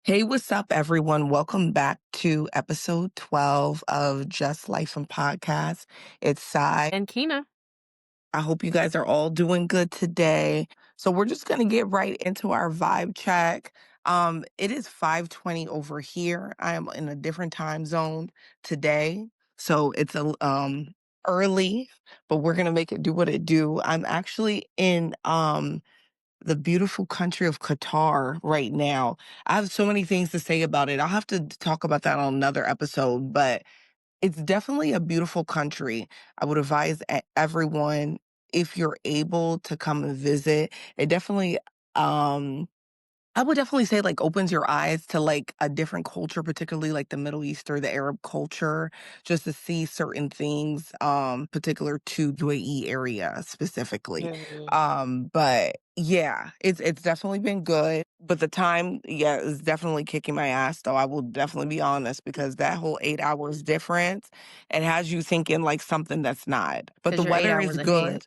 Hey, what's up, everyone? Welcome back to episode 12 of Just Life and Podcast. It's Sai. And Kina. I hope you guys are all doing good today. So we're just gonna get right into our vibe check. It is 5:20 over here. I am in a different time zone today. So it's a early, but we're gonna make it do what it do. I'm actually in the beautiful country of Qatar right now. I have so many things to say about it. I'll have to talk about that on another episode, but it's definitely a beautiful country. I would advise everyone, if you're able to come and visit, it definitely um I would definitely say, like, opens your eyes to, like, a different culture, particularly, like, the Middle East or the Arab culture, just to see certain things, particular to UAE area specifically. Mhm. But yeah, it's definitely been good, but the time, yeah, is definitely kicking my ass, though, I will definitely be honest, because that whole 8 hours difference, it has you thinking, like, something that's not. But the 'Cause you're 8 weather is hours ahead. good.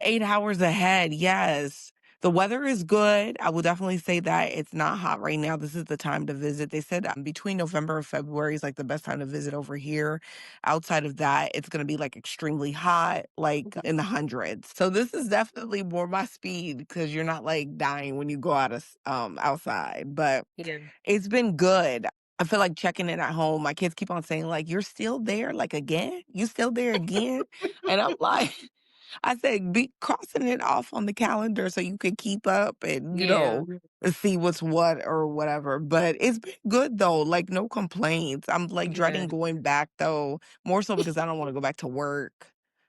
8 hours ahead, yes. The weather is good. I will definitely say that it's not hot right now. This is the time to visit. They said between November and February is like the best time to visit over here. Outside of that, it's going to be like extremely hot, like in the hundreds. So this is definitely more my speed because you're not like dying when you go outside. But Yeah. it's been good. I feel like checking in at home. My kids keep on saying like, "You're still there, like again? You still there again?" And I'm like, I said, be crossing it off on the calendar so you can keep up and, Yeah. see what's what or whatever. But it's been good though, like no complaints. I'm like dreading Good. going back though, more so because I don't want to go back to work.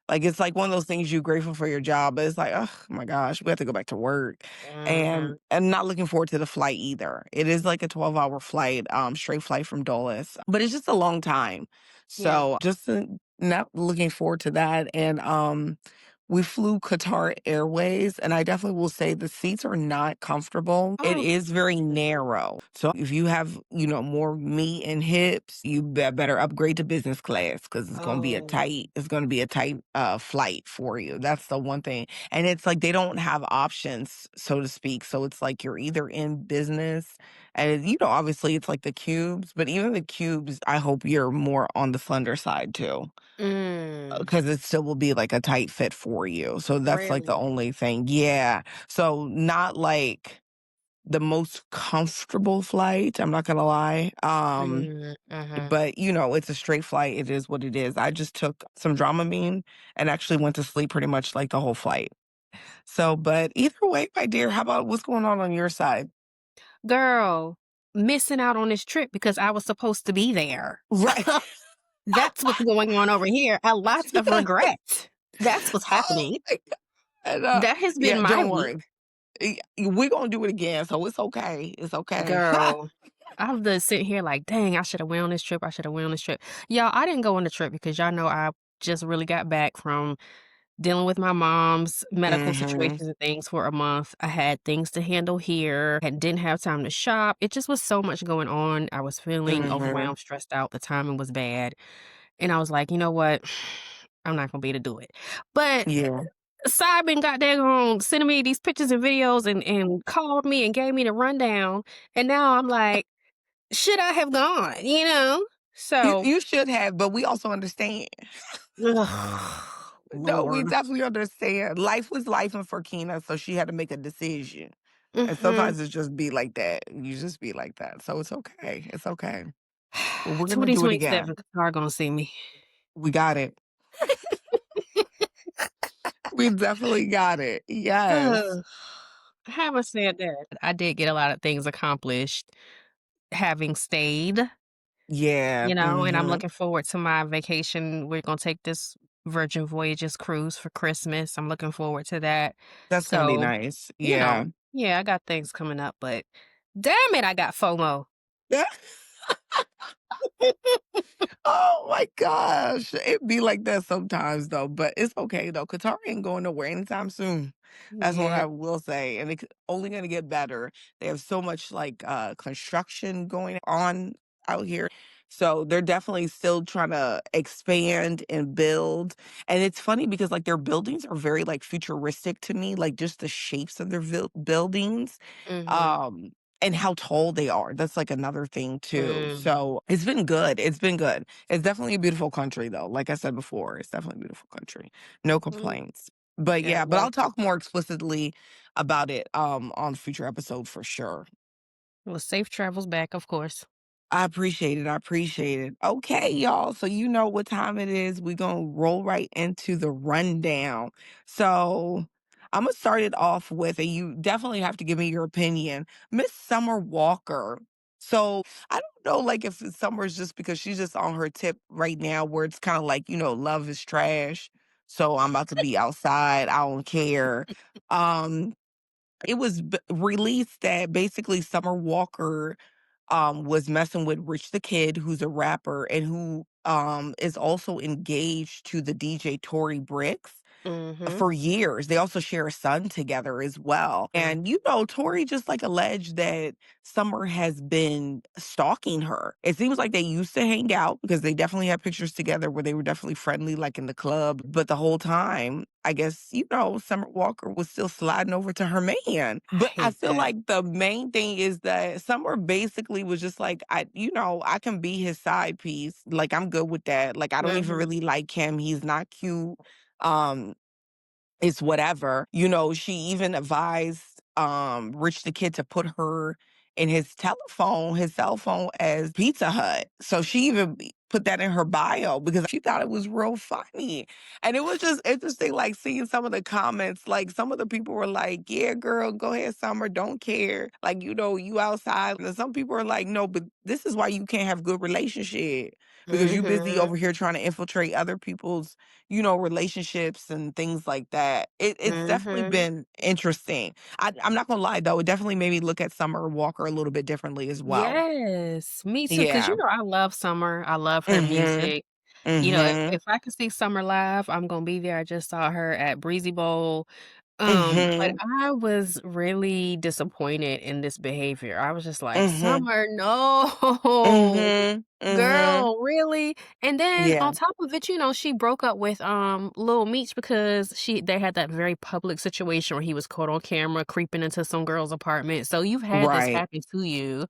Like it's like one of those things you're grateful for your job, but it's like, oh my gosh, we have to go back to work. And Mhm. not looking forward to the flight either. It is like a 12-hour flight, straight flight from Dulles, but it's just a long time. Yeah. So just not looking forward to that. And we flew Qatar Airways, and I definitely will say the seats are not comfortable. It Oh. is very narrow. So if you have, more meat and hips, you better upgrade to business class because Oh. it's going to be a tight flight for you. That's the one thing. And it's like they don't have options, so to speak. So it's like you're either in business and obviously it's like the cubes, but even the cubes, I hope you're more on the slender side too. Mm. Because it still will be, like, a tight fit for you, so that's, like, the Really? only thing. Yeah. So, not, like, the most comfortable flight, I'm not gonna lie, Mhm. but, it's a straight flight, it is what it is. I just took some Dramamine and actually went to sleep pretty much, like, the whole flight. So, but either way, my dear, how about what's going on your side? Girl, missing out on this trip because I was supposed to be there. Right. That's what's going on over here. A lot of regret. That's what's Oh happening. my god, and, That has been yeah, my don't week. worry. We're gonna do it again, so it's okay, it's okay. Girl, I'm just sitting here like, dang, I should have went on this trip. I should have went on this trip. Y'all, I didn't go on the trip because y'all know I just really got back from dealing with my mom's medical Mhm, situations and things for a month. I had things to handle here and didn't have time to shop. It just was so much going on. I was feeling mhm. overwhelmed, stressed out. The timing was bad. And I was like, you know what? I'm not gonna be able to do it. But Yeah. Simon got daggone sending me these pictures and videos and called me and gave me the rundown. And now I'm like, should I have gone, you know? You So you should have, but we also understand. ugh, No, we Lord. definitely understand. Life was life and for Kina, so she had to make a decision. And Mhm. sometimes it's just be like that. You just be like that. So it's okay. It's okay. But we're gonna do it 2027, again. Qatar gonna see me. We got it. We definitely got it. Yes. Ugh. Having said that, I did get a lot of things accomplished having stayed, Yeah. and I'm Mhm. looking forward to my vacation. We're gonna take this Virgin Voyages cruise for Christmas. I'm looking forward to that. That's gonna be So, nice. Yeah. yeah, I got things coming up, but damn it, I got FOMO. Oh my gosh. It be like that sometimes though, but it's okay though. Qatar ain't going nowhere anytime soon. That's what Yeah. I will say. And it's only gonna get better. They have so much like construction going on out here. So they're definitely still trying to expand and build. And it's funny because like their buildings are very like futuristic to me, like just the shapes of their buildings. Mhm. Um and how tall they are. That's like another thing too. Mm, So it's been good. It's been good. It's definitely a beautiful country though. Like I said before, it's definitely a beautiful country. No mm, complaints. But yeah, yeah, but well I'll talk more explicitly about it on future episode for sure. well, safe travels back, of course. I appreciate it. I appreciate it. Okay, y'all. So you know what time it is. We're gonna roll right into the rundown. So I'm gonna start it off with, and you definitely have to give me your opinion. Miss Summer Walker. So I don't know, like if Summer's just because she's just on her tip right now, where it's kind of like love is trash. So I'm about to be outside. I don't care. Um, it was released that basically Summer Walker was messing with Rich the Kid, who's a rapper and who is also engaged to the DJ Tory Bricks Mhm, for years. They also share a son together as well. mm, And Tori just like alleged that Summer has been stalking her. It seems like they used to hang out because they definitely had pictures together where they were definitely friendly, like in the club. But the whole time, I guess, Summer Walker was still sliding over to her man. I But I hate feel that. like the main thing is that Summer basically was just like, I can be his side piece. Like, I'm good with that. Like, I don't even Mhm, really like him. He's not cute. Um, it's whatever. She even advised Rich the Kid to put her in his cell phone as Pizza Hut. So she even put that in her bio because she thought it was real funny. And it was just interesting, like seeing some of the comments. Like some of the people were like, yeah, girl, go ahead, Summer, don't care. Like, you outside. And some people are like, no, but this is why you can't have good relationship because you busy mhm, over here trying to infiltrate other people's relationships and things like that. It's definitely mhm. been interesting. I'm not gonna lie though, it definitely made me look at Summer Walker a little bit differently as well. Yes, me too. Cause Yeah. I love Summer, I love her Mhm. music. Mhm. If I could see Summer live, I'm gonna be there. I just saw her at Breezy Bowl. But Mhm. I was really disappointed in this behavior. I was just like, Mhm. "Summer, no. Mhm. Mhm. Girl, really?" And then Yeah. on top of it, she broke up with, Lil Meech because they had that very public situation where he was caught on camera creeping into some girl's apartment. So you've had this Right. happen to you,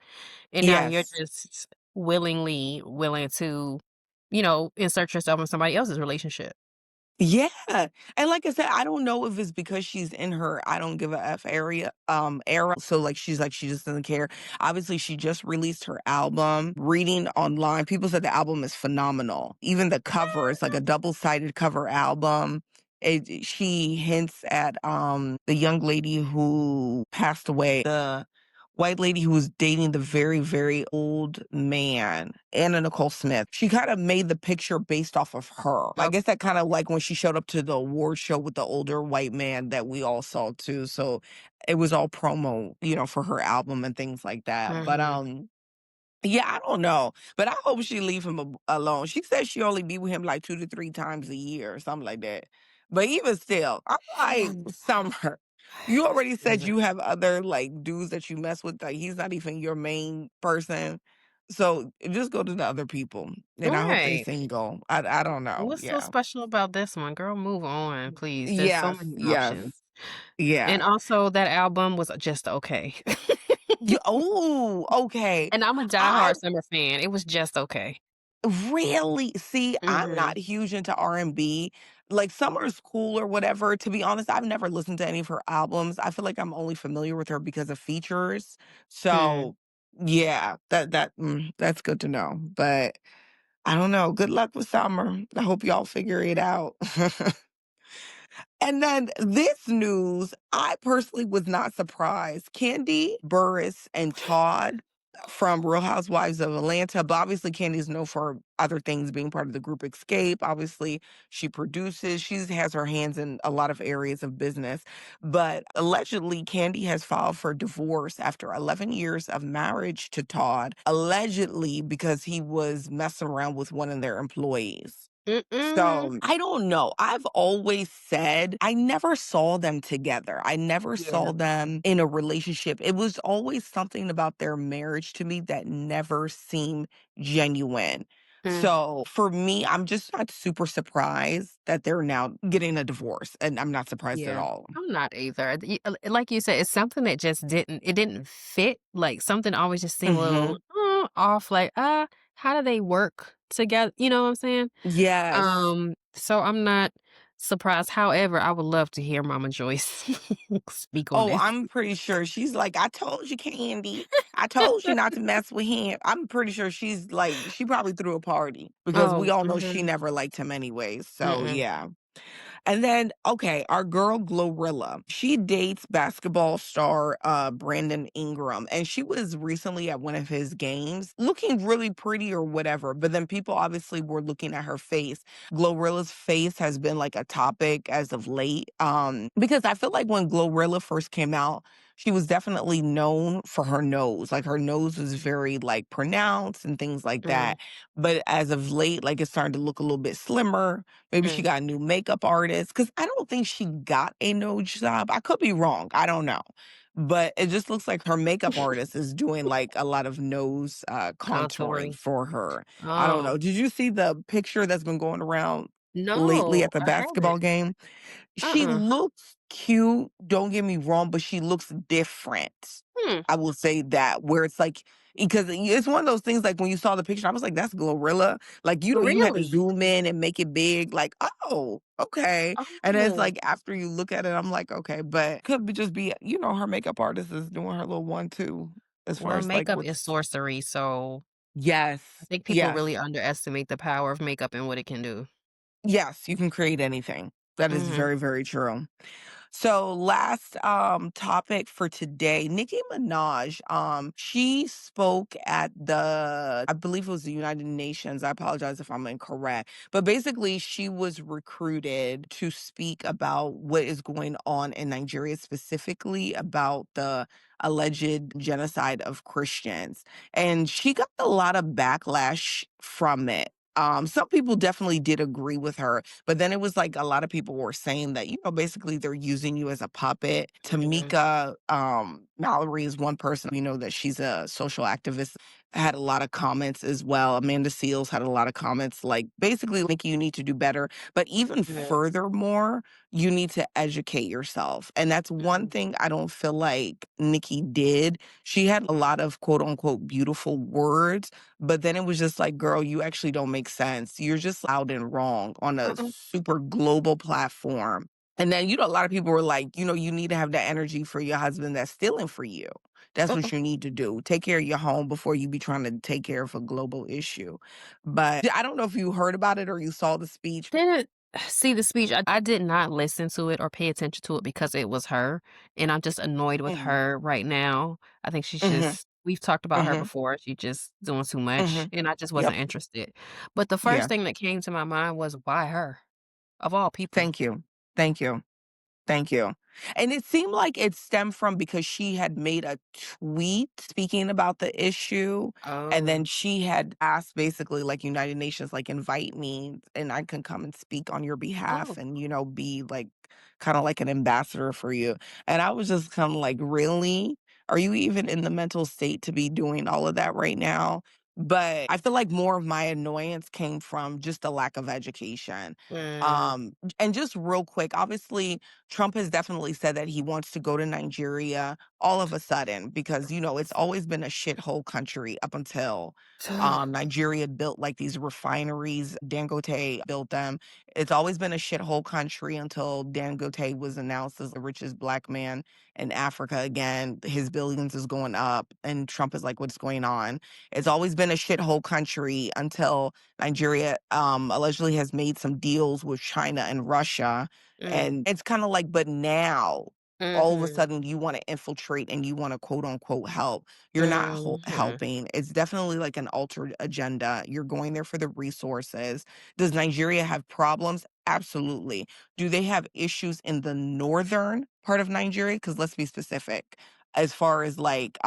and now you're Yes. just willingly willing to, insert yourself in somebody else's relationship. Yeah, and like I said, I don't know if it's because she's in her I don't give a F era, so, like, she's like, she just doesn't care. Obviously, she just released her album. Reading online, people said the album is phenomenal. Even the cover, it's like a double-sided cover album. She hints at, the young lady who passed away, the white lady who was dating the very, very old man, Anna Nicole Smith. She kind of made the picture based off of her. I Okay. guess that kind of like when she showed up to the award show with the older white man that we all saw too. So it was all promo, for her album and things like that. But Mhm. yeah, I don't know, but I hope she leave him alone. She said she only be with him like 2 to 3 times a year or something like that. But even still, I'm like, Summer, you already said Listen. you have other, like, dudes that you mess with, like, he's not even your main person. So, just go to the other people, and I hope they Right. single. I don't know, What's so yeah. special about this one? Girl, move on, please. There's so Yes, many yes, options. And yeah. also that album was just okay. You oh, okay. And I'm a I diehard Summer fan. It was just okay. Really? See, I'm Mhm. not huge into R&B. Like, Summer's cool or whatever. To be honest, I've never listened to any of her albums. I feel like I'm only familiar with her because of features. Mm. So, yeah, that's good to know. But I don't know. Good luck with Summer. I hope y'all figure it out. And then this news, I personally was not surprised. Candy, Burris, and Todd from Real Housewives of Atlanta, but obviously Candy's known for other things being part of the group Escape. Obviously, she produces, she has her hands in a lot of areas of business. But allegedly, Candy has filed for divorce after 11 years of marriage to Todd, allegedly because he was messing around with one of their employees. Mm-mm. So, I don't know. I've always said I never saw them together. I never Yeah. saw them in a relationship. It was always something about their marriage to me that never seemed genuine. Mm, So for me, I'm just not super surprised that they're now getting a divorce, and I'm not surprised at yeah. all. I'm not either. Like you said, it's something that just didn't fit. Like, something always just seemed a little, Mhm. off, like, how do they work together? You know what I'm saying? Yes. So I'm not surprised. However, I would love to hear Mama Joyce speak on Oh, this. I'm pretty sure she's like, "I told you, Candy. I told you not to mess with him." I'm pretty sure she's like she probably threw a party because we Oh, all know she mhm, never liked him anyways. So, mm-mm, yeah. And then, okay, our girl Glorilla, she dates basketball star Brandon Ingram, and she was recently at one of his games looking really pretty or whatever. But then people obviously were looking at her face. Glorilla's face has been like a topic as of late. Because I feel like when Glorilla first came out, she was definitely known for her nose. Like her nose was very like pronounced and things like mm, that. But as of late, like it's starting to look a little bit slimmer. Maybe she mm. got a new makeup artist because I don't think she got a nose job. I could be wrong. I don't know. But it just looks like her makeup artist is doing like a lot of nose contouring Contouring. for her. I don't Oh, know. Did you see the picture that's been going around lately no, at the I haven't. basketball game? She Uh-uh. looks cute, don't get me wrong, but she looks different. Hmm, I will say that, where it's like because it's one of those things, like, when you saw the picture, I was like, "That's Glorilla." Like, you had to really? zoom in and make it big, like, "Oh, okay." And then it's Oh, like, after you look at it, I'm like, "Okay," but could be just be her makeup artist is doing her little 1-2 as far well, as, like, makeup is what's sorcery, so I Yes, think people yes. really underestimate the power of makeup and what it can do. Yes, you can create anything. That is Mhm. very, very true. So last topic for today, Nicki Minaj, she spoke at the I believe it was the United Nations. I apologize if I'm incorrect. But basically she was recruited to speak about what is going on in Nigeria, specifically about the alleged genocide of Christians. And she got a lot of backlash from it. Some people definitely did agree with her, but then it was like a lot of people were saying that, basically they're using you as a puppet. Mhm. Tamika Mallory is one person, that she's a social activist, had a lot of comments as well. Amanda Seals had a lot of comments like basically like you need to do better. But even Mhm. furthermore, you need to educate yourself. And that's one Mhm. thing I don't feel like Nikki did. She had a lot of quote unquote beautiful words, but then it was just like, girl, you actually don't make sense. You're just loud and wrong on a Mm-mm. super global platform. And then, a lot of people were like, you need to have that energy for your husband that's stealing for you. That's what Mm-mm. you need to do. Take care of your home before you be trying to take care of a global issue. But I don't know if you heard about it or you saw the speech. Didn't see the speech. I did not listen to it or pay attention to it because it was her, and I'm just annoyed with Mhm, her right now. I think she's mhm, just we've talked about her mhm, before. She just doing too much, mhm. and I just Yep. wasn't interested. But the first Yeah. thing that came to my mind was, why her? Of all people. Thank you. Thank you. Thank you. And it seemed like it stemmed from because she had made a tweet speaking about the issue, and then Oh. she had asked basically like United Nations, like, invite me and I can come and speak on your behalf Oh. and, be like kind of like an ambassador for you. And I was just kind of like, really? Are you even in the mental state to be doing all of that right now? But I feel like more of my annoyance came from just the lack of education. Mm. And just real quick, obviously, Trump has definitely said that he wants to go to Nigeria all of a sudden because, it's always been a shithole country up until Nigeria built like these refineries. Dangote built them. It's always been a shithole country until Dangote was announced as the richest black man in Africa again. His billions is going up, and Trump is like, what's going on? It's always been a shithole country until Nigeria allegedly has made some deals with China and Russia. Mm. And it's kind of like, but now all of a Mhm. sudden you want to infiltrate and you want to quote unquote help. You're not Mhm. helping. It's definitely like an altered agenda. You're going there for the resources. Does Nigeria have problems? Absolutely. Do they have issues in the northern part of Nigeria? Because let's be specific. As far as like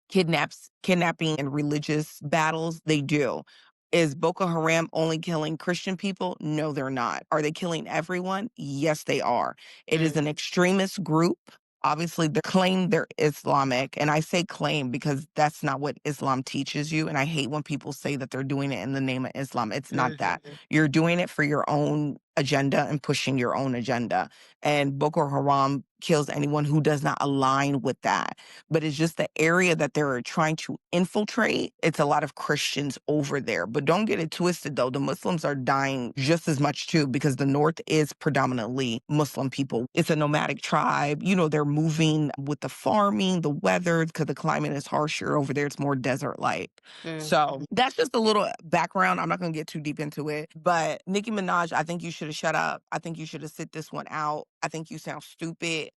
kidnapping and religious battles, they do. Is Boko Haram only killing Christian people? No, they're not. Are they killing everyone? Yes, they are. It is Mm. an extremist group. Obviously, they claim they're Islamic, and I say claim because that's not what Islam teaches you, and I hate when people say that they're doing it in the name of Islam. It's not that. Mhm. You're doing it for your own agenda and pushing your own agenda, and Boko Haram kills anyone who does not align with that. But it's just the area that they're trying to infiltrate. It's a lot of Christians over there. But don't get it twisted though. The Muslims are dying just as much too because the North is predominantly Muslim people. It's a nomadic tribe. You know, they're moving with the farming, the weather, because the climate is harsher over there. It's more desert like. Mm. So that's just a little background. I'm not going to get too deep into it. But Nicki Minaj, I think you should have shut up. I think you should have sit this one out. I think you sound stupid.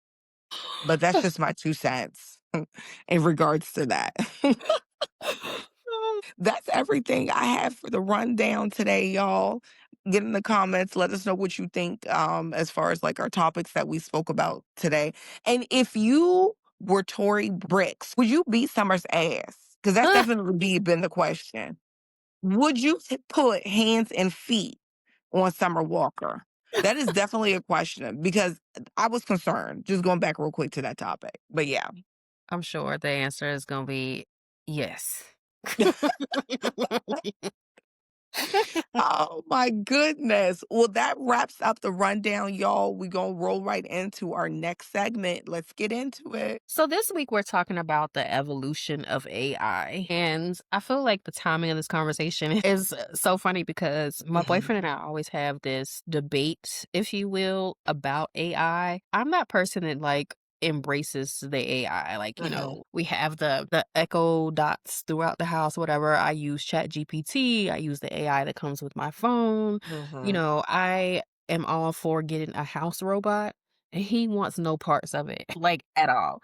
But that's just my 2 cents in regards to that. That's everything I have for the rundown today, y'all. Get in the comments, let us know what you think, as far as, like, our topics that we spoke about today. And if you were Tory Bricks, would you beat Summer's ass? Because that's definitely been the question. Would you put hands and feet on Summer Walker? That is definitely a question because I was concerned, just going back real quick to that topic. But yeah. I'm sure the answer is gonna be yes. Oh my goodness. Well, that wraps up the rundown, y'all. We gonna roll right into our next segment. Let's get into it. So this week we're talking about the evolution of AI. And I feel like the timing of this conversation is so funny because my Mhm, boyfriend and I always have this debate, if you will, about AI. I'm that person that like embraces the AI. Like, mhm, we have the echo dots throughout the house, whatever. I use Chat GPT, I use the AI that comes with my phone. mhm. I am all for getting a house robot. And he wants no parts of it, like, at all.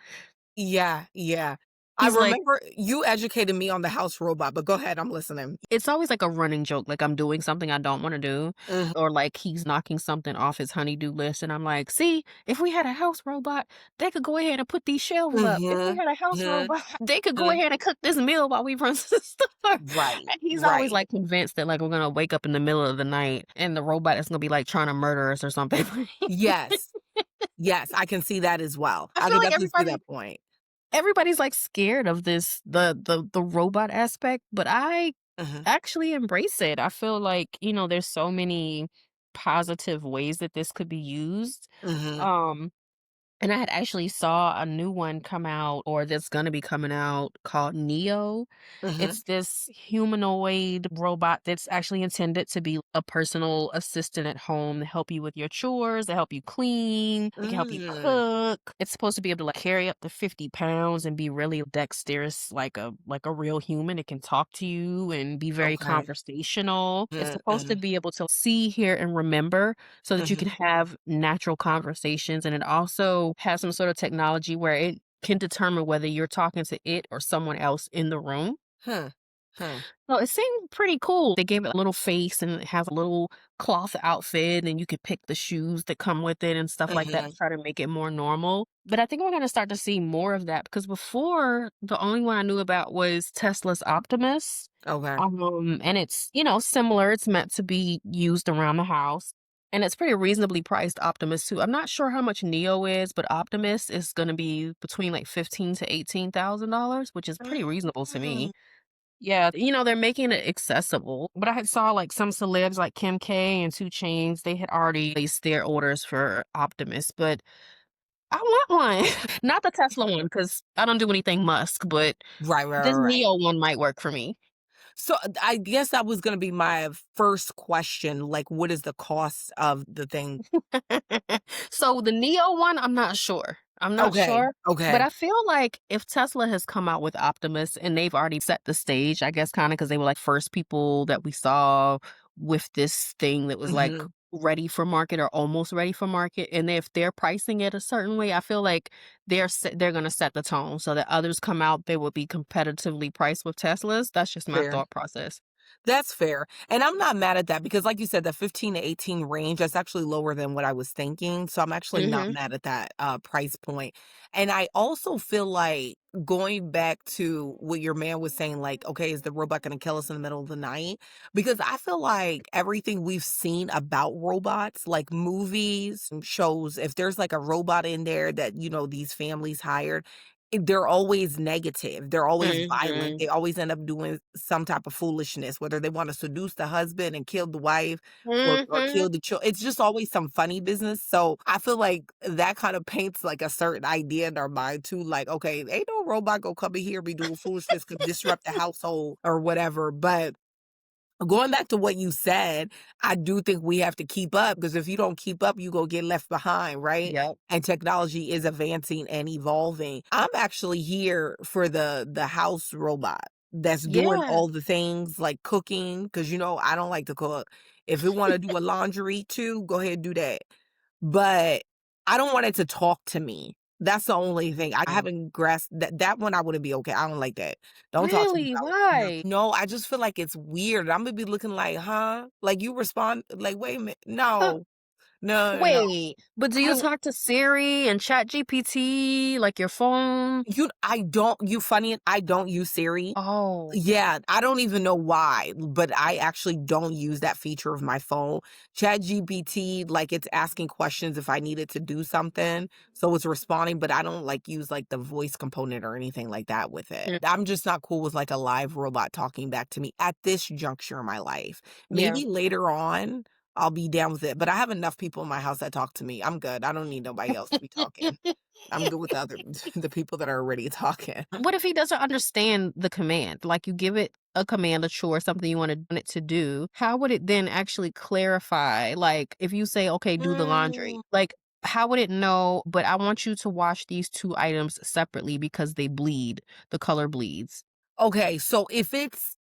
Yeah, yeah. I He's like remember you educated me on the house robot, but go ahead, I'm listening. it's always like a running joke, like I'm doing something I don't wanna do, Mhm, or like he's knocking something off his honey-do list, and I'm like, "See, if we had a house robot, they could go ahead and put these shelves up. If we mhm, had a house mhm, robot, they could go mhm. ahead and cook this meal while we run to the store." Right, And he's always, right. like, convinced that, like, we're gonna wake up in the middle of the night and the robot is gonna be, like, trying to murder us or something. Yes, yes, I can see that as well. I I feel can like definitely see that point. everybody's, like, scared of this the robot aspect, but I Mhm, actually embrace it. I feel like, there's so many positive ways that this could be used. mhm, Um, and I had actually saw a new one come out or that's gonna be coming out called Neo. mhm, It's this humanoid robot that's actually intended to be a personal assistant at home to help you with your chores, to help you clean, it can help you mm, cook. It's supposed to be able to like carry up to 50 pounds and be really dexterous like a real human. It can talk to you and be very okay. conversational. It's Mm, supposed to mhm, be able to see, hear, and remember so that you can mhm, have natural conversations. And it also has some sort of technology where it can determine whether you're talking to it or someone else in the room. huh, huh, So it seemed pretty cool. They gave it a little face and it has a little cloth outfit, and you could pick the shoes that come with it and stuff like that mhm, to try to make it more normal. But I think we're going to start to see more of that because before the only one I knew about was Tesla's Optimus. okay. And it's, similar. It's meant to be used around the house. And it's pretty reasonably priced Optimus too. I'm not sure how much Neo is, but Optimus is going to be between like 15 to $18,000, which is pretty reasonable to Mm, me. Yeah, they're making it accessible, but I had saw, like, some celebs like Kim K and 2 Chainz, they had already placed their orders for Optimus, but I want one. Not the Tesla one because I don't do anything Musk, but right, right, this right, right. Neo one might work for me. So, I guess that was gonna be my first question, like, what is the cost of the thing? So the Neo one, I'm not sure. I'm not Okay, sure, but okay. I feel like if Tesla has come out with Optimus and they've already set the stage, I guess kinda because they were, like, first people that we saw with this thing that was, like, Mhm, ready for market or almost ready for market, and if they're pricing it a certain way, I feel like they're gonna set the tone so that others come out, they will be competitively priced with Teslas. That's just my fair. thought process. That's fair. And I'm not mad at that because like you said, the 15 to 18 range, that's actually lower than what I was thinking. So I'm actually not Mhm. mad at that price point. And I also feel like going back to what your man was saying, like, okay, is the robot going to kill us in the middle of the night? Because I feel like everything we've seen about robots, like movies, and shows, if there's like a robot in there that, these families hired, they're always negative. They're always violent. Mhm. They always end up doing some type of foolishness, whether they want to seduce the husband and kill the wife or Mhm. kill the child. It's just always some funny business. So I feel like that kind of paints like a certain idea in our mind too. Like, okay, ain't no robot gonna come in here be doing foolishness, could disrupt the household or whatever. But going back to what you said, I do think we have to keep up because if you don't keep up, you go get left behind, right? Yep. And technology is advancing and evolving. I'm actually here for the house robot that's doing Yeah. all the things like cooking because I don't like to cook. If it want to do a laundry too, go ahead and do that. But I don't want it to talk to me. That's the only thing. I Oh. haven't grasped that one I wouldn't be okay. I don't like that. Don't talk to me Really? about Why? no, I just feel like it's weird. I'm gonna be looking like, huh? Like you respond like, wait a minute. Uh, No, no, no, no. wait, but do I you don't talk to Siri and ChatGPT like your phone? I don't you funny, I don't use Siri. Oh. Yeah, I don't even know why, but I actually don't use that feature of my phone. ChatGPT, like it's asking questions if I needed to do something, so it's responding, but I don't like use like the voice component or anything like that with it. Mm, I'm just not cool with like a live robot talking back to me at this juncture in my life. yeah. Maybe later on I'll be down with it, but I have enough people in my house that talk to me. I'm good. I don't need nobody else to be talking. I'm good with the other the people that are already talking. What if he doesn't understand the command? Like you give it a command, a chore, something you want it to do. How would it then actually clarify? Like if you say, okay, do the laundry, Mm. like how would it know? But I want you to wash these two items separately because they bleed. The color bleeds. Okay, so if it's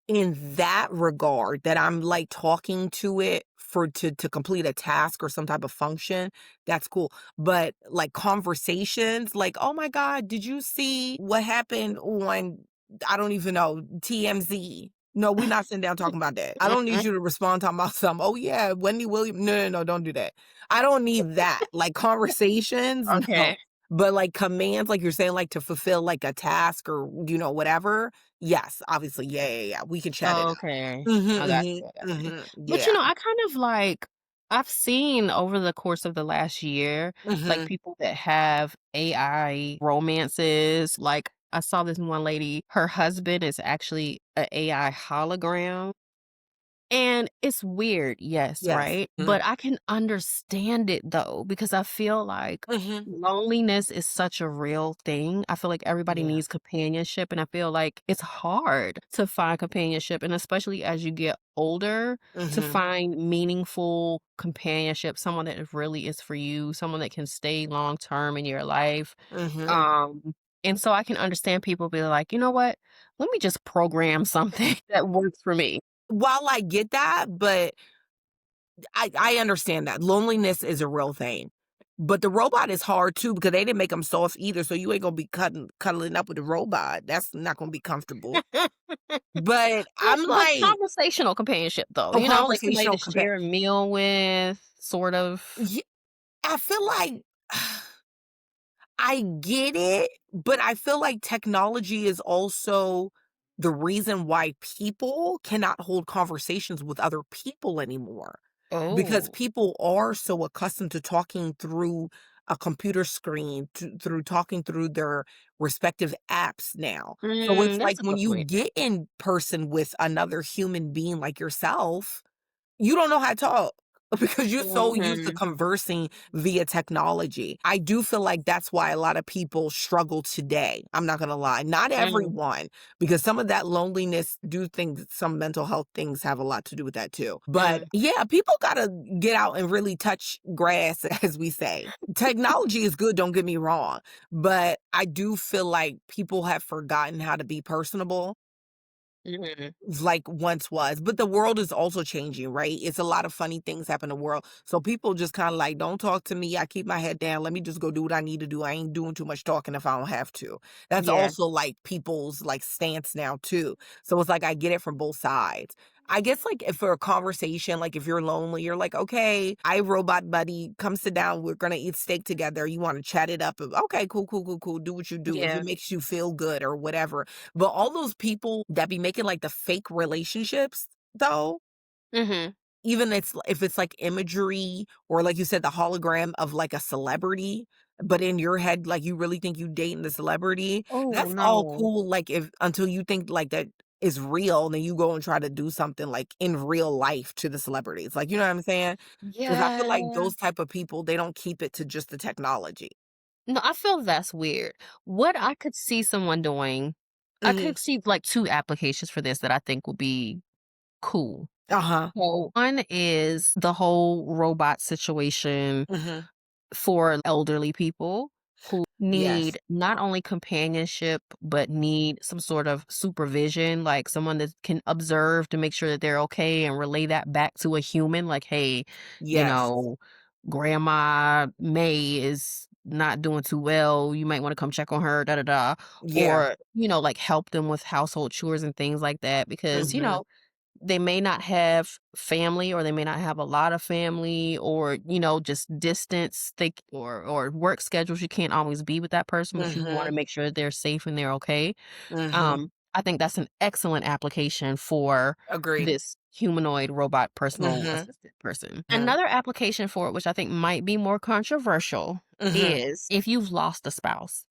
in that regard that I'm like talking to it for to complete a task or some type of function, that's cool. But like conversations, like, oh my God, did you see what happened on I don't even know, TMZ? No, we're not sitting down talking about that. I don't need you to respond talking about something. Oh yeah, Wendy Williams. No, no, no, don't do that. I don't need that. Like conversations, no. Okay. But like commands, like you're saying, like to fulfill like a task or whatever. Yes, obviously. Yeah, yeah, yeah. We can chat it Okay. out. I got Mhm, you. I got you. mhm, mhm. But Yeah. I kind of like I've seen over the course of the last year, like Mhm. people that have AI romances. Like I saw this one lady, her husband is actually an AI hologram. And it's weird, yes, Yes. right? Mhm. But I can understand it though, because I feel like Mhm. loneliness is such a real thing. I feel like everybody Yeah. needs companionship, and I feel like it's hard to find companionship, and especially as you get older, to Mhm. find meaningful companionship, someone that really is for you, someone that can stay long term in your life. Mhm. Um, and so I can understand people be like, you know what? Let me just program something that works for me. While I get that, but I understand that. Loneliness is a real thing. But the robot is hard too because they didn't make them soft either, so you ain't gonna be cuddling up with the robot. That's not gonna be comfortable. But Well, I'm but like, conversational companionship though, oh, like somebody conversational to share a meal with, sort of. yeah, I feel like I get it, but I feel like technology is also the reason why people cannot hold conversations with other people anymore. Because Oh. people are so accustomed to talking through a computer screen, through talking through their respective apps now. So it's like That's a when good you point. get in person with another human being like yourself, you don't know how to talk because you're so used to Mhm, conversing via technology. I do feel like that's why a lot of people struggle today. I'm not going to lie. Not mm, everyone, because some of that loneliness do think that some mental health things have a lot to do with that too. But mm. yeah, people got to get out and really touch grass, as we say. Technology is good, don't get me wrong. But I do feel like people have forgotten how to be personable Mhm. like once was. But the world is also changing, right? It's a lot of funny things happen in the world. So people just kind of like, don't talk to me. I keep my head down. Let me just go do what I need to do. I ain't doing too much talking if I don't have to. That's Yeah. also like people's like stance now too. So it's like I get it from both sides. I guess like if for a conversation, like if you're lonely, you're like, okay, I robot buddy, come sit down. We're gonna eat steak together. You want to chat it up? Okay, cool, cool, cool, cool. Do what you do. If it Yeah. makes you feel good or whatever, but all those people that be making like the fake relationships though, Mhm. even if it's like imagery or like you said, the hologram of like a celebrity, but in your head, like you really think you dating the celebrity, Oh, that's all no. cool. Like if until you think like that is real, then you go and try to do something like in real life to the celebrities. Like, you know what I'm saying? Because I feel like Yeah. those type of people, they don't keep it to just the technology. No, I feel that's weird. What I could see someone doing, I Hmm. could see like 2 applications for this that I think would be cool. Uh-huh. So, one is the whole robot situation Hmm. for elderly people who Yes. need not only companionship, but need some sort of supervision, like someone that can observe to make sure that they're okay and relay that back to a human, like, hey, you Yes. know, Grandma May is not doing too well. You might want to come check on her, da da da. Yeah. Or, like help them with household chores and things like that. Because, Hmm. they may not have family or they may not have a lot of family or just distance or work schedules. You can't always be with that person, but you want to Mhm, make sure that they're safe and they're okay. mhm. I think that's an excellent application for Agreed. this humanoid robot personal Mhm, assistant person. mhm, Another application for it, which I think might be more controversial, mhm, is if you've lost a spouse.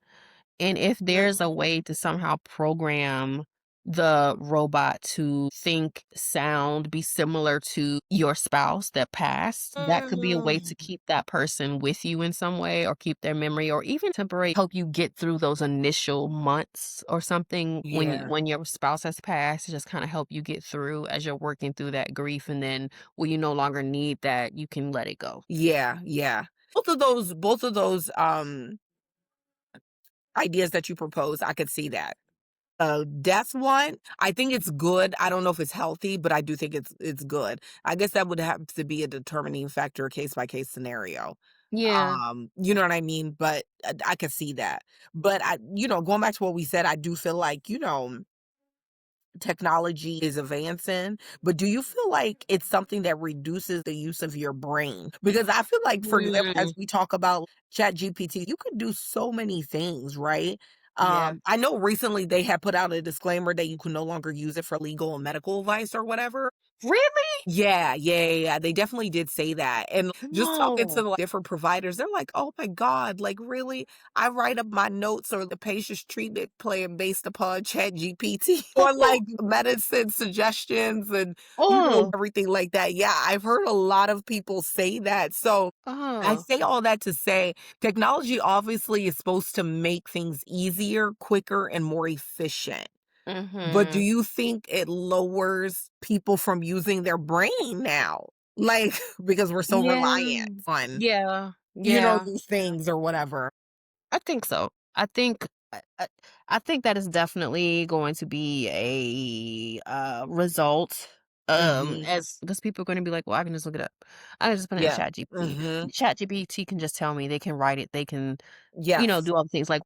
And if there's a way to somehow program the robot to think, sound, be similar to your spouse that passed, that could be a way to mm. keep that person with you in some way or keep their memory or even temporary help you get through those initial months or something when Yeah, when your spouse has passed to just kind of help you get through as you're working through that grief and then when you no longer need that, you can let it go. yeah, yeah. Both of those, ideas that you propose, I could see that. Death one, I think it's good. I don't know if it's healthy, but I do think it's good. I guess that would have to be a determining factor, case by case scenario. Yeah. You know what I mean? But I could see that. But going back to what we said, I do feel like, technology is advancing, but do you feel like it's something that reduces the use of your brain? Because I feel like, for example, Mm, as we talk about Chat GPT, you could do so many things, right? yeah. I know recently they had put out a disclaimer that you can no longer use it for legal and medical advice or whatever. Really? Yeah, yeah, yeah, yeah, they definitely did say that, and just talking to, No. like, different providers, they're like, "Oh my god, like, really? I write up my notes or the patient's treatment plan based upon ChatGPT or, like, medicine suggestions and, Oh, everything like that." Yeah, I've heard a lot of people say that, so I oh, say all that to say technology obviously is supposed to make things easier, quicker, and more efficient. But do mhm. you think it lowers people from using their brain now? Like, because we're so Yeah, reliant on, yeah, yeah. these things or whatever. I think so. I think that is definitely going to be a, result, Mhm. as because people are gonna be like, "Well, I can just look it up. I can just put it in Yeah. ChatGPT. Mhm. ChatGPT can just tell me, they can write it, they can, Yes. do all the things." Like,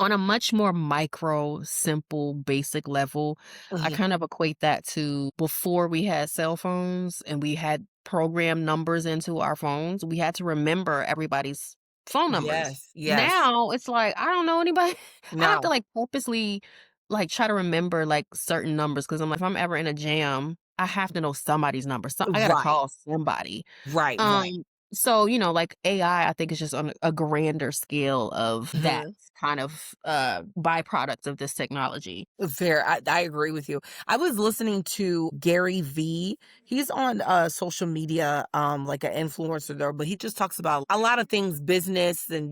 on a much more micro, simple, basic level, I Mhm. kind of equate that to before we had cell phones and we had programmed numbers into our phones, we had to remember everybody's phone numbers. Yes. Yes. Now, it's like, I don't know anybody. I have to, No. like, purposely, like, try to remember, like, certain numbers because 'cause I'm like, if I'm ever in a jam, I have to know somebody's number, I gotta Right. call somebody. Right, right. Um, so, like I think it's just on a grander scale of that Mhm. kind of, byproduct of this technology. Fair. I agree with you. I was listening to Gary V. He's on social media, like an influencer there, but he just talks about a lot of things, business and,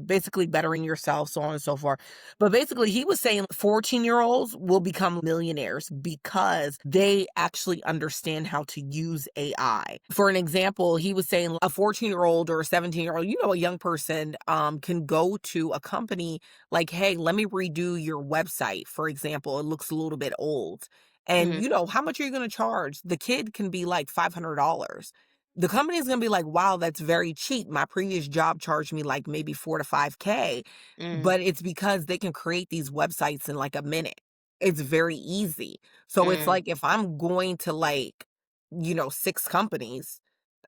basically bettering yourself, so on and so forth. But basically he was saying 14-year-olds will become millionaires because they actually understand how to use AI. For an example, he was saying a 14-year-old or a 17-year-old, a young person can go to a company like, hey, let me redo your website, for example. It looks a little bit old. And, Mhm, you know, how much are you gonna charge? The kid can be like $500. The company is gonna be like, "Wow, that's very cheap. My previous job charged me like maybe 4 to 5K." mm, But it's because they can create these websites in like a minute. It's very easy. So it's mm. like if I'm going to like, you know, 6 companies,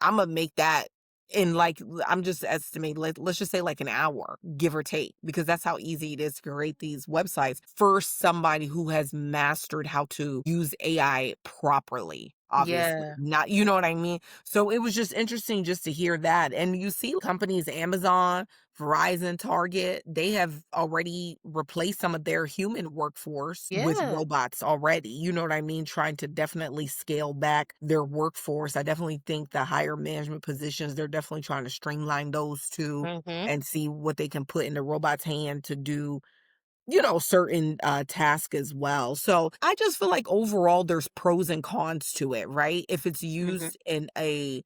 Imma make that in like I'm just estimating, let's just say like an hour, give or take, because that's how easy it is to create these websites for somebody who has mastered how to use AI properly, obviously. Yeah, Not, you know what I mean? So it was just interesting just to hear that. And you see companies, Amazon, Verizon, Target, they have already replaced some of their human workforce with yeah, robots already. You know what I mean? Trying to definitely scale back their workforce. I definitely think the higher management positions, they're definitely trying to streamline those too mhm, and see what they can put in the robot's hand to do, you know, certain tasks as well. So I just feel like overall there's pros and cons to it, right? If it's mhm. used in a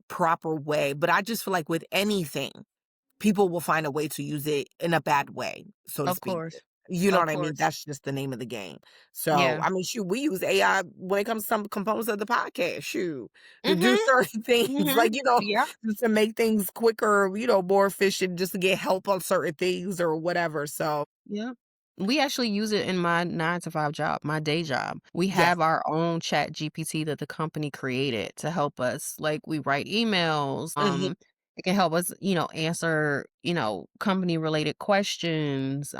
proper way. But I just feel like with anything, people will find a way to use it in a bad way, so to Of speak. course, You know of what I mean? course. That's just the name of the game. So, Yeah. I mean, shoot, we use AI when it comes to some components of the podcast, shoot, to do Mhm, certain things, mhm. like, you know, Yeah. just to make things quicker, you know, more efficient, just to get help on certain things or whatever. So, Yeah. We actually use it in my 9 to 5 job, my day job. We yes. have our own chat GPT that the company created to help us. Like we write emails. Mhm. It can help us, answer, company related questions,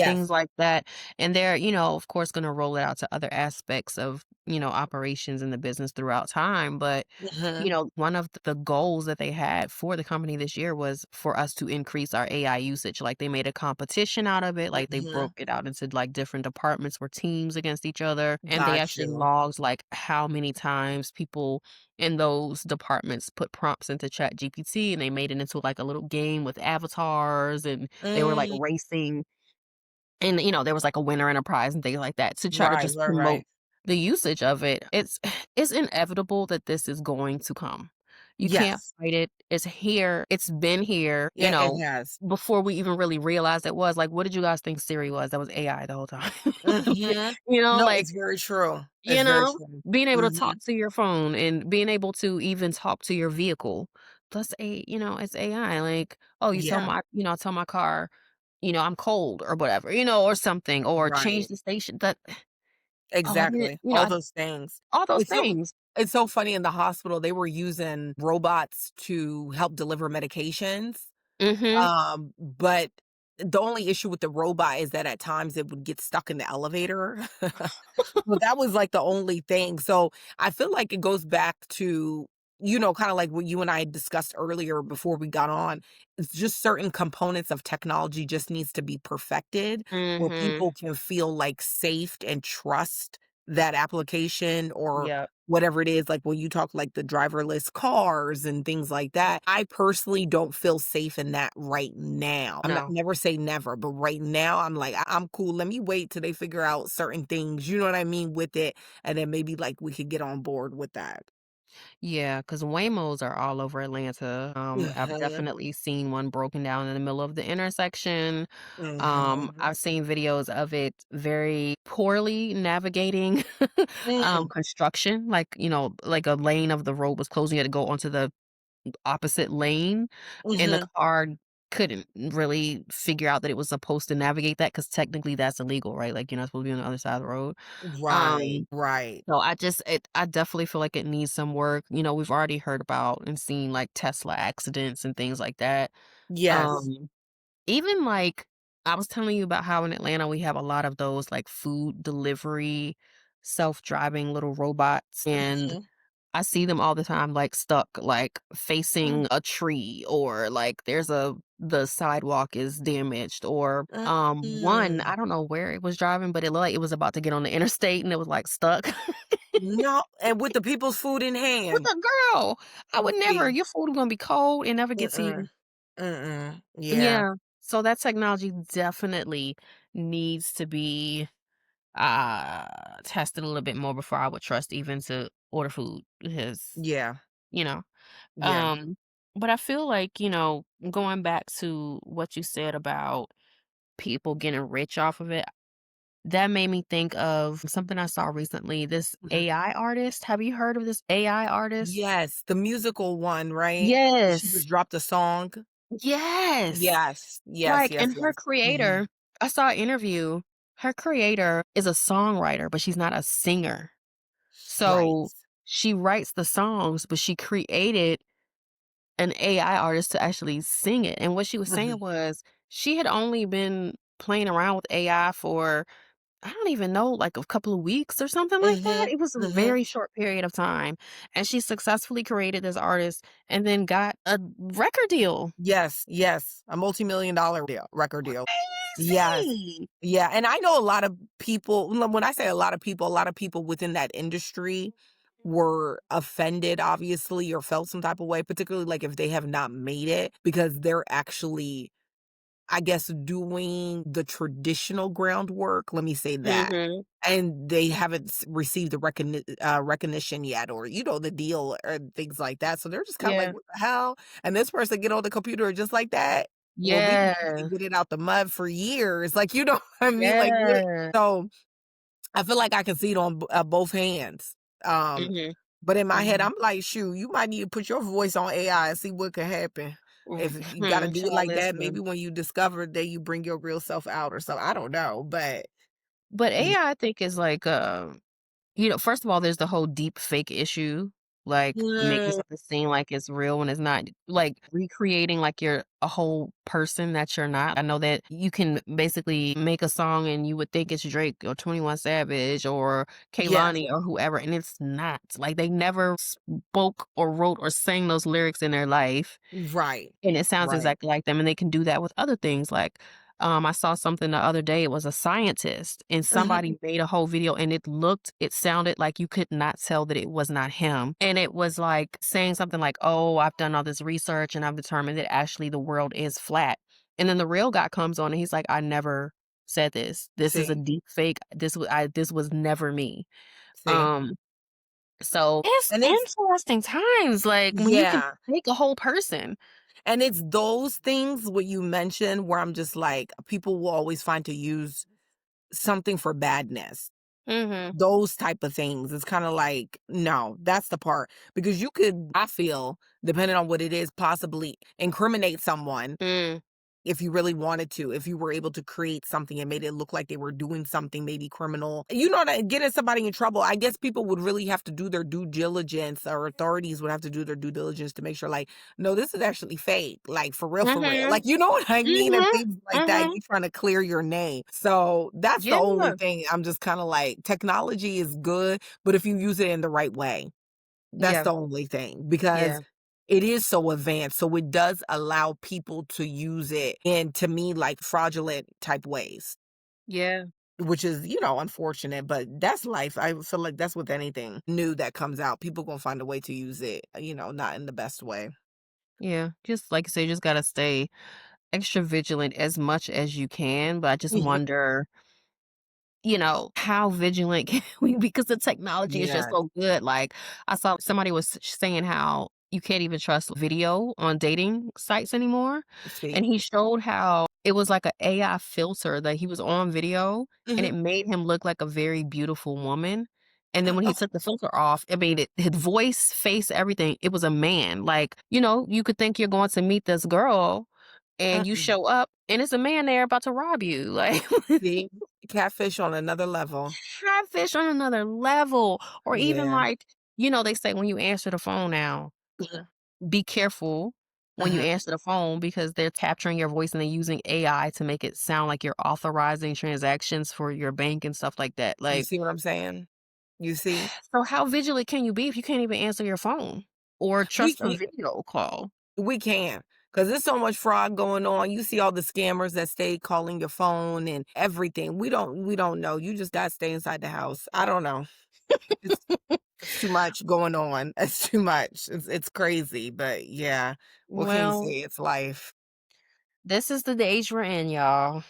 things Yes. like that. And they're, of course, going to roll it out to other aspects of, operations in the business throughout time. But Mhm. one of the goals that they had for the company this year was for us to increase our AI usage. Like they made a competition out of it. Like they Mhm. broke it out into like different departments were teams against each other. And they Got actually you. logged like how many times people in those departments put prompts into Chat GPT and they made it into like a little game with avatars and they were like Mm, racing and, there was like a winner and a prize and things like that to try to right, just right, promote right. the usage of it. It's inevitable that this is going to come. You can't Yes. fight it. It's here. It's been here, Yeah, it has. before we even really realized it was. Like, what did you guys think Siri was? That was AI the whole time. Mhm. No, Like, it's very true. It's you very know, true. being able to talk Mhm. to your phone and being able to even talk to your vehicle. Plus it's AI. Like, oh, Yeah. tell my car, I'm cold or whatever, or something, or change Right. the station. That oh, I didn't, Exactly. All those things. all those It's so things. it's so funny in the hospital, they were using robots to help deliver medications. Mhm. But the only issue with the robot is that at times it would get stuck in the elevator. Well, that was, like, the only thing. So, I feel like it goes back to, you know, kinda like what you and I discussed earlier before we got on. It's just certain components of technology just needs to be perfected where Mhm. people can feel, like, safe and trust that application or Yep. whatever it is, like, when you talk, like, the driverless cars and things like that. I personally don't feel safe in that right now. I'm not No. never say never, but right now, I'm like, I'm cool. Let me wait till they figure out certain things, you know what I mean, with it, and then maybe, like, we could get on board with that." Yeah, because Waymos are all over Atlanta. I've Mhm, definitely seen one broken down in the middle of the intersection. mhm. I've seen videos of it very poorly navigating Mm, construction, like, like a lane of the road was closing, you had to go onto the opposite lane, and the mhm. car couldn't really figure out that it was supposed to navigate that because technically that's illegal, right? Like, you're not supposed to be on the other side of the road. Right, Um, right. so I definitely feel like it needs some work. We've already heard about and seen, like, Tesla accidents and things like that. Yes. Um, even, like, I was telling you about how in Atlanta we have a lot of those, like, food delivery, self-driving little robots, and Mhm, I see them all the time, like, stuck, like, mm, facing a tree or, like, the sidewalk is damaged or, one, mm. I don't know where it was driving, but it looked like it was about to get on the interstate and it was, like, stuck. No, and with the people's food in With hand. a girl! I would never See, your food gonna be cold and never get to mm-mm, you. mm-mm, yeah, Yeah. So that technology definitely needs to be, tested a little bit more before I would trust even to order food because, yeah, you know yeah, Um, but I feel like, going back to what you said about people getting rich off of it, that made me think of something I saw recently. This Mhm. AI artist. Have you heard of this AI artist? Yes, the musical one, right? She Yes. just dropped a song. Yes. Yes, yes, Like, yes, and her yes. Mhm. creator, I saw an interview. Her creator is a songwriter, but she's not a singer. Right. So she writes the songs, but she created an AI artist to actually sing it. And what she was saying Mhm. was she had only been playing around with AI for, I don't even know, like a couple of weeks or something like that. Mhm. It was a Mhm. very short period of time. And she successfully created this artist and then got a record deal. Yes, yes, a multi-million-dollar deal, record deal. Yes. Crazy. Yeah, and I know a lot of people, when I say a lot of people within that industry were offended, obviously, or felt some type of way, particularly, like, if they have not made it, because they're actually, I guess, doing the traditional groundwork, let me say that, Mhm. and they haven't received the recognition yet, or, the deal, or things like that, so they're just kinda like, Yeah. "What the hell?" And this person get on the computer just like that? Well, we been trying to Yeah. get it out the mud for years, like, you know what I mean? Like, what? Yeah. So, I feel like I can see it on both hands, um, Mhm. but in my head, Mhm. I'm like, "Shoot, you might need to put your voice on AI and see what could happen." If you gotta do it Child, like that, maybe listen. when you discover that you bring your real self out or something, I don't know, but But yeah. AI, I think, is like, first of all, there's the whole deep fake issue, like making Mm, something seem like it's real when it's not, like recreating like you're a whole person that you're not. I know that you can basically make a song and you would think it's Drake or 21 Savage or yeah, Kaylani or whoever, and it's not. Like they never spoke or wrote or sang those lyrics in their life. right, And it sounds right. exactly like them, and they can do that with other things, like, I saw something the other day, it was a scientist, and Mhm. somebody made a whole video, and it sounded like you could not tell that it was not him, and it was, like, saying something like, "Oh, I've done all this research, and I've determined that actually the world is flat," and then the real guy comes on, and he's like, "I never said this. This is a See, deep fake. This was never me." see, Um, so it's and it's interesting times, like, when you can yeah, fake a whole person. and it's those things what you mentioned where I'm just like, people will always find to use something for badness. Mhm. Those type of things. It's kinda like, no, that's the part, because you could, I feel, depending on what it is, possibly incriminate someone Mm. if you really wanted to, if you were able to create something and made it look like they were doing something maybe criminal. Getting somebody in trouble, I guess people would really have to do their due diligence, or authorities would have to do their due diligence to make sure, like, no, this is actually fake, like, for real. Mhm. Like, you know what I mean? And Mhm. things like that. Mhm. You trying to clear your name. So that's the only Yeah. thing I'm just kind of like, technology is good, but if you use it in the right way. That's Yeah. the only thing, because Yeah. it is so advanced, so it does allow people to use it in, to me, like, fraudulent type ways, Yeah. which is, unfortunate, but that's life. I feel like that's with anything new that comes out. People gonna find a way to use it, not in the best way. Yeah. Just like I say, just gotta stay extra vigilant as much as you can, but I just Mhm. wonder, how vigilant can we be, because the technology is just Yes. so good. Like, I saw somebody was saying how you can't even trust video on dating sites anymore, and See? he showed how it was like a AI filter that he was on video, and Mhm. it made him look like a very beautiful woman, and then when he took the filter off, I mean, his voice, face, everything, it was a man. Like, you could think you're going to meet this girl, and you Mm-mm. show up, and it's a man there about to rob you, like See? Catfish on another level. catfish on another level. Or even Yeah. like, they say when you answer the phone now, Mhm. be careful when you Uh-huh. answer the phone because they're capturing your voice and they're using AI to make it sound like you're authorizing transactions for your bank and stuff like that. You Like, see what I'm saying? You see? so how vigilant can you be if you can't even answer your phone or We trust a can't. video call? We can, cause there's so much fraud going on. You see all the scammers that stay calling your phone and everything. We don't know. You just gotta stay inside the house. I don't know. It's it's too much going on. It's too much. It's crazy, but yeah. What can you Well, say? It's life. this is the age we're in, y'all.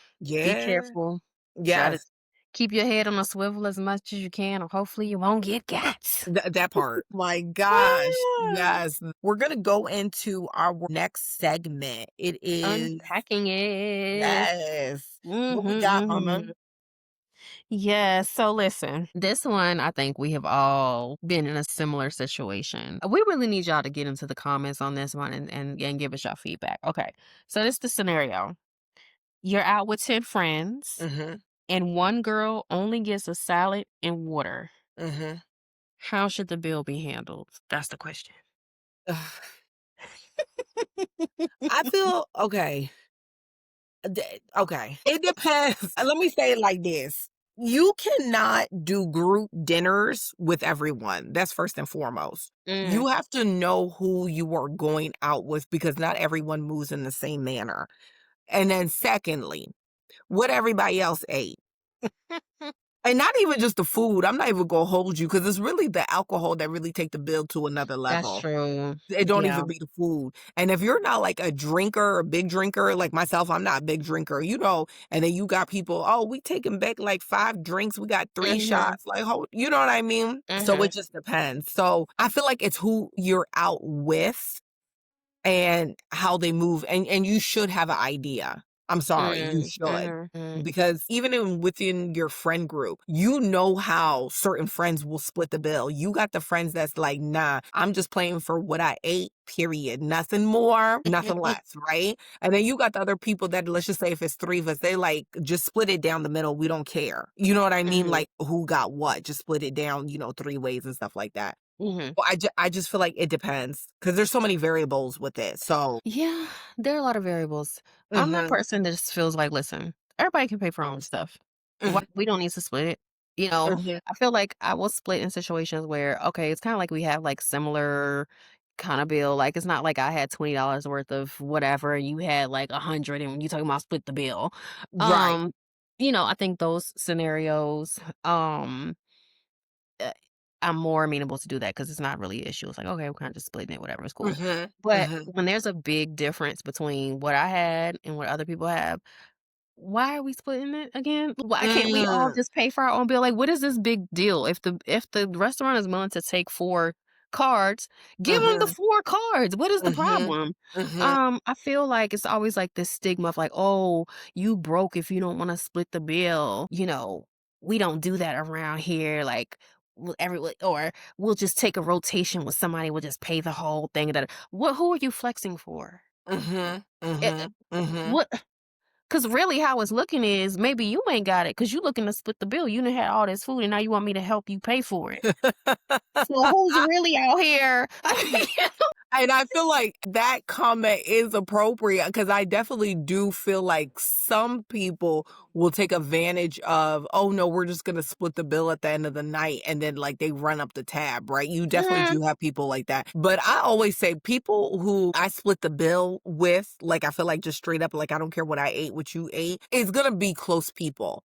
Be Yeah. careful. Try to Yes. keep your head on a swivel as much as you can, or hopefully you won't get got. That part. My gosh. Ah, Yes. We're gonna go into our next segment. It is unpacking it. yes. What we Mhm, got, mama? mhm. Yeah, so listen, this one, I think we have all been in a similar situation. We really need y'all to get into the comments on this one and give us your feedback. Okay, so this is the scenario. You're out with 10 friends, Mhm, and one girl only gets a salad and water. mhm. How should the bill be handled? That's the question. I feel okay. Okay. It depends. Let me say it like this. You cannot do group dinners with everyone. That's first and foremost. Mm. You have to know who you are going out with because not everyone moves in the same manner. And then secondly, what everybody else ate. And not even just the food. I'm not even gonna hold you because it's really the alcohol that really take the bill to another That's level. true. It don't Yeah. even be the food. And if you're not like a drinker, a big drinker, like myself, I'm not a big drinker, and then you got people, oh, we taking back like 5 drinks, we got 3 shots, like, you know what I mean? So Mhm. it just depends. So I feel like it's who you're out with and how they move, and you should have an idea. I'm sorry, you Mm. should. Mhm. Mm. Because even within your friend group, you know how certain friends will split the bill. You got the friends that's like, nah, I'm just playing for what I ate, period. Nothing more, nothing less, right? And then you got the other people that, let's just say if it's three of us, they like, just split it down the middle. We don't care. You know what I mean? Mhm. Like, who got what? Just split it down, 3 ways and stuff like that. Mhm. Well, I just feel like it depends because there's so many variables with it. So, Yeah, there are a lot of variables. I'm that mhm, person that just feels like, listen, everybody can pay for their own stuff. Why mhm, we don't need to split it. You know, mhm, I feel like I will split in situations where, okay, it's kind of like we have like similar kind of bill. Like it's not like I had $20 worth of whatever and you had like 100 and you talking about split the bill. right. Um, I think those scenarios, uh, I'm more amenable to do that because it's not really an issue. It's like, okay, we're kind of just splitting it, whatever, it's cool. Mhm, But mhm, when there's a big difference between what I had and what other people have, why are we splitting it again? Why can't we all mm, just pay for our own bill? Like, what is this big deal? If the restaurant is willing to take 4 cards, give them the mhm, 4 cards. What is the mhm, problem? mhm, I feel like it's always like this stigma of like, "Oh, you broke if you don't wanna split the bill." We don't do that around here, like, everyone or we'll just take a rotation with somebody, we'll just pay the whole thing, da who are you flexing for? mhm, Eh, mhm, mhm. what 'Cause really how it's looking is maybe you ain't got it because you looking to split the bill. You done had all this food and now you want me to help you pay for it. So who's really out here? And I feel like that comment is appropriate because I definitely do feel like some people will take advantage of, oh no, we're just gonna split the bill at the end of the night, and then like they run up the tab, right? You definitely Mhm, do have people like that. But I always say people who I split the bill with, like I feel like just straight up, like I don't care what I ate, what you ate, it's gonna be close people.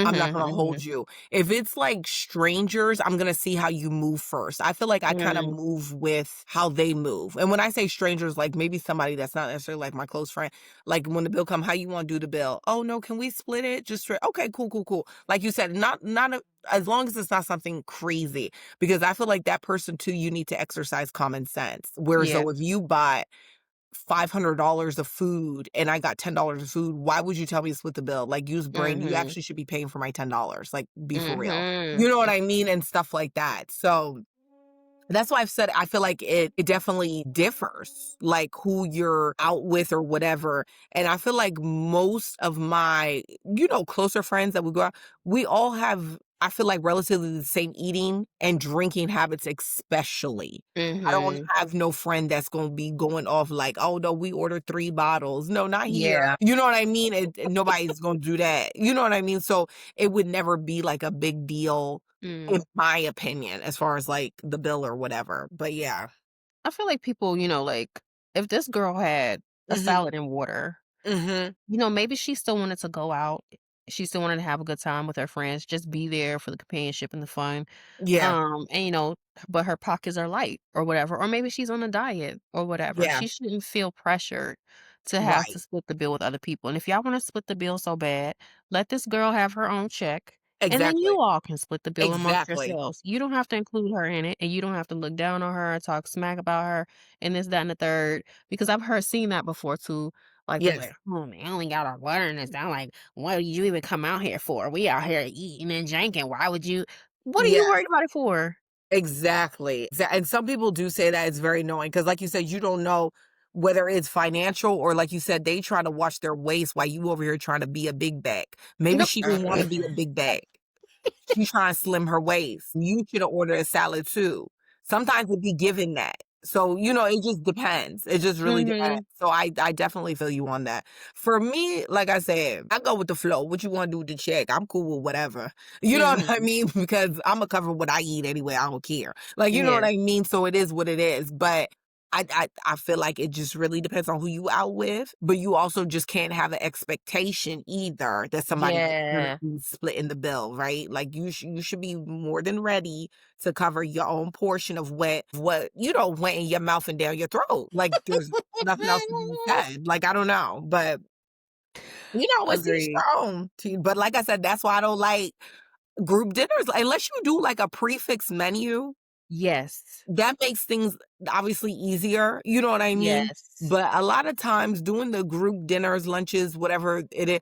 I'm not mhm, gonna hold mhm, you. If it's like strangers, I'm gonna see how you move first. I feel like I kind of mm, move with how they move. And when I say strangers, like maybe somebody that's not necessarily like my close friend, like when the bill come, how you want to do the bill? Oh no, can we split it? Just straight. Okay, cool, cool, cool. Like you said, as long as it's not something crazy, because I feel like that person too, you need to exercise common sense. Whereas yeah, though, if you buy $500 of food and I got $10 of food, why would you tell me to split the bill? Like, use brain. You mhm, actually should be paying for my $10. Like, be for real. mhm, You know what I mean? And stuff like that. So that's why I've said I feel like it definitely differs, like who you're out with or whatever. And I feel like most of my, closer friends that we go out, we all have, I feel like relatively the same eating and drinking habits, especially. I don't mhm, have no friend that's gonna be going off like, oh no, we ordered 3 bottles. No, not here. yeah, You know what I mean? Nobody's gonna do that. You know what I mean? So it would never be like a big deal in mm. my opinion, as far as, like, the bill or whatever, but yeah. I feel like people, like, if this girl had a Mhm, salad and water, mhm. maybe she still wanted to go out. She still wanted to have a good time with her friends, just be there for the companionship and the fun. Yeah, And but her pockets are light or whatever, or maybe she's on a diet or whatever. yeah, She shouldn't feel pressured to have to right. split the bill with other people. And if y'all want to split the bill so bad, let this girl have her own check. And then Exactly, you all can split the bill amongst exactly. yourselves. You don't have to include her in it, and you don't have to look down on her and talk smack about her and this, that, and the third. Because I've heard seen that before too, Like, they're Yes. like, "Oh, man, I only got our water in this." I'm like, "What did you even come out here for? We out here eating and drinking. Why would you what are you Yes. worried about it for?" Exactly. And some people do say that it's very annoying because, like you said, you don't know whether it's financial or, like you said, they try to watch their waist while you over here trying to be a big bag. Maybe Nope. she didn't want to be a big bag. She's trying to slim her waist. You should have ordered a salad too. Sometimes it be given that. So, it just depends. It just really depends. Mhm. So I definitely feel you on that. For me, like I said, I go with the flow. What you want to do with the check? I'm cool with whatever. You know what I Mhm. mean? Because I'm gonna cover what I eat anyway. I don't care. Like, you know what Yeah. I mean? So it is what it is. But I feel like it just really depends on who you out with, but you also just can't have an expectation either that somebody is gonna Yeah. be splitting the bill, right? Like you should be more than ready to cover your own portion of what went in your mouth and down your throat. Like there's nothing else to be said. Like I don't know, but it's each Agreed. their own. But like I said, that's why I don't like group dinners unless you do like a prefix menu. Yes. That makes things obviously easier, you know what I mean? Yes. But a lot of times doing the group dinners, lunches, whatever it is,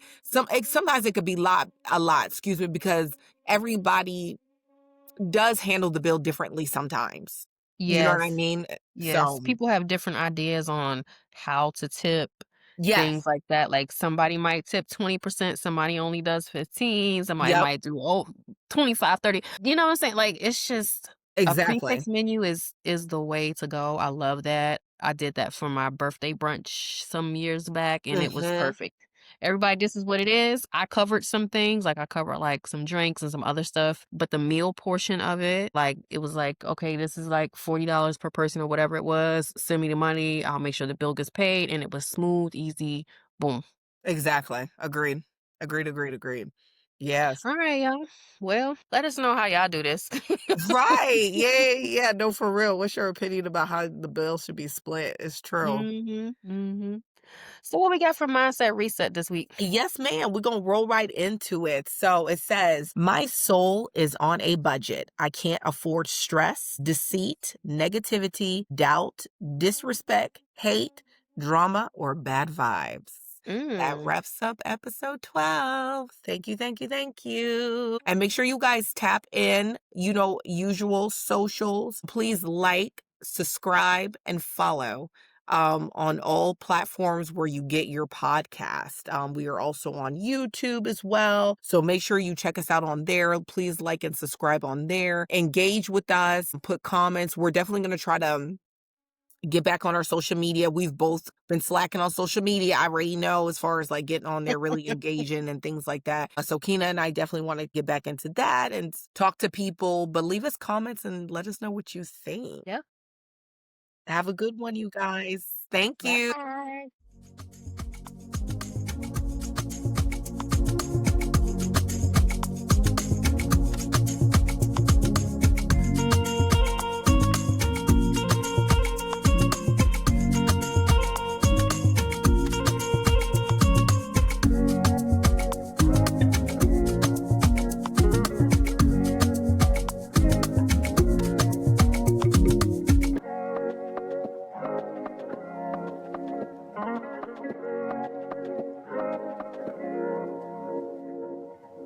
sometimes it could be a lot, excuse me, because everybody does handle the bill differently sometimes. You know what I Yes. mean? Yes, So, people have different ideas on how to tip, things yes, like that. Like somebody might tip 20%, somebody only does 15, somebody yep, might do 25, 30. You know what I'm saying? Like it's just a exactly. prefix menu is the way to go. I love that. I did that for my birthday brunch some years back and it was Hmm. perfect. Everybody, this is what it is. I covered some things, like I covered like some drinks and some other stuff, but the meal portion of it, like it was like, okay, this is like $40 per person or whatever it was. Send me the money. I'll make sure the bill gets paid. And it was smooth, easy, boom. Exactly. Agreed. Agreed. Agreed. Agreed. Yes. All right, y'all. Well, let us know how y'all do this. Right. Yeah. Yeah. No, for real. What's your opinion about how the bill should be split? It's true. Mm-hmm. So what we got for mindset reset this week? Yes, ma'am. We're going to roll right into it. So it says, my soul is on a budget. I can't afford stress, deceit, negativity, doubt, disrespect, hate, drama, or bad vibes. That Mm. wraps up episode 12. Thank you, thank you, thank you. And make sure you guys tap in, usual socials. Please like, subscribe, and follow on all platforms where you get your podcast. We are also on YouTube as well. So make sure you check us out on there. Please like and subscribe on there. Engage with us, put comments. We're definitely going to try to get back on our social media. We've both been slacking on social media. I already know as far as like getting on there, really engaging and things like that. So Kina and I definitely want to get back into that and talk to people, but leave us comments and let us know what you think. Yeah. Have a good one, you guys. Thank you. Bye.